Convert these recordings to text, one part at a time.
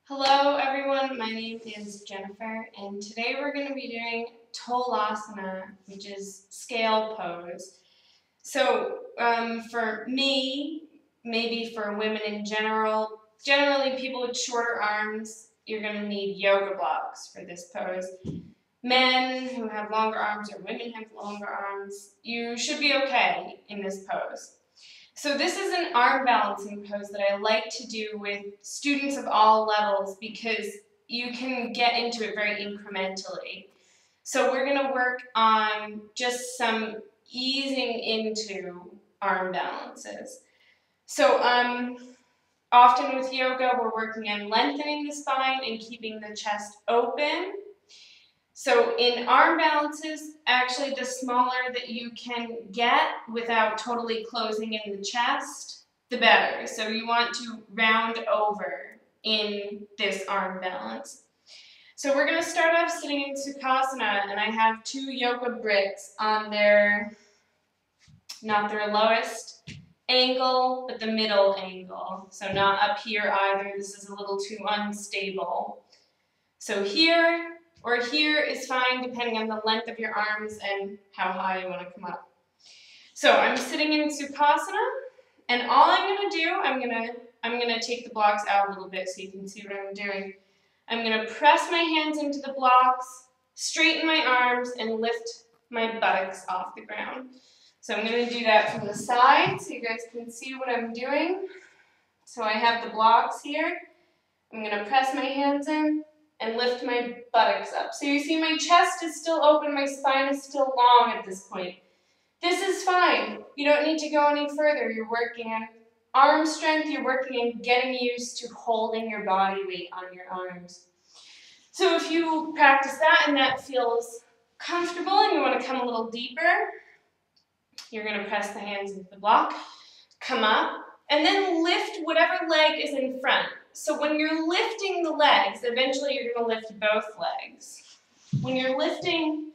Hello everyone, my name is Jennifer and today we're going to be doing Tolasana, which is scale pose. So for me, maybe for women in generally people with shorter arms, you're going to need yoga blocks for this pose. Men who have longer arms or women who have longer arms, you should be okay in this pose. So this is an arm balancing pose that I like to do with students of all levels because you can get into it very incrementally. So we're going to work on just some easing into arm balances. So often with yoga, we're working on lengthening the spine and keeping the chest open. So in arm balances, actually the smaller that you can get without totally closing in the chest, the better. So you want to round over in this arm balance. So we're going to start off sitting in Tolasana, and I have two yoga bricks on not their lowest angle, but the middle angle. So not up here either. This is a little too unstable. So here or here is fine depending on the length of your arms and how high you want to come up. So I'm sitting in Tolasana, and all I'm going to do, I'm going to take the blocks out a little bit so you can see what I'm doing. I'm going to press my hands into the blocks, straighten my arms, and lift my buttocks off the ground. So I'm going to do that from the side so you guys can see what I'm doing. So I have the blocks here. I'm going to press my hands in and lift my buttocks up. So you see my chest is still open, my spine is still long at this point. This is fine. You don't need to go any further. You're working on arm strength, you're working on getting used to holding your body weight on your arms. So if you practice that and that feels comfortable and you want to come a little deeper, you're going to press the hands into the block, come up, and then lift whatever leg is in front. So when you're lifting the legs, eventually you're going to lift both legs. When you're lifting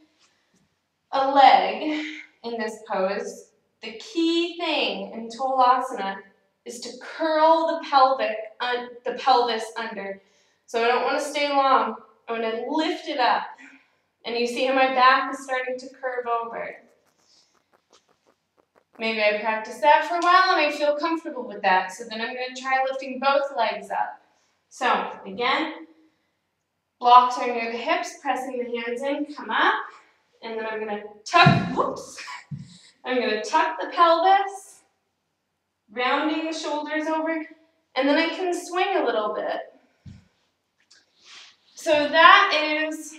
a leg in this pose, the key thing in Tolasana is to curl the pelvis under. So I don't want to stay long. I want to lift it up. And you see how my back is starting to curve over. Maybe I practice that for a while and I feel comfortable with that. So then I'm going to try lifting both legs up. So again, blocks are near the hips, pressing the hands in, come up. And then I'm going to tuck, I'm going to tuck the pelvis, rounding the shoulders over, and then I can swing a little bit. So that is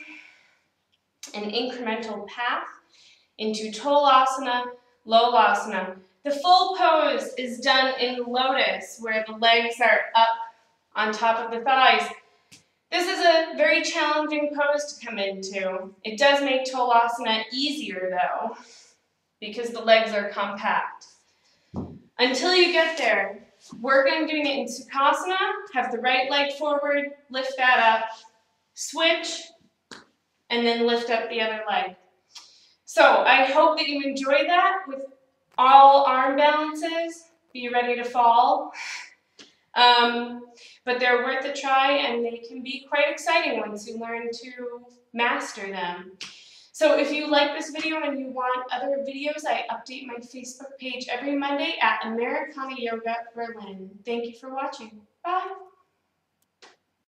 an incremental path into Tolasana, Lolasana. The full pose is done in lotus, where the legs are up on top of the thighs. This is a very challenging pose to come into. It does make Tolasana easier though, because the legs are compact. Until you get there, work on doing it in Sukhasana, have the right leg forward, lift that up, switch, and then lift up the other leg. So I hope that you enjoy that with all arm balances. Be ready to fall. But they're worth a try and they can be quite exciting once you learn to master them. So if you like this video and you want other videos, I update my Facebook page every Monday at Americana Yoga Berlin. Thank you for watching. Bye.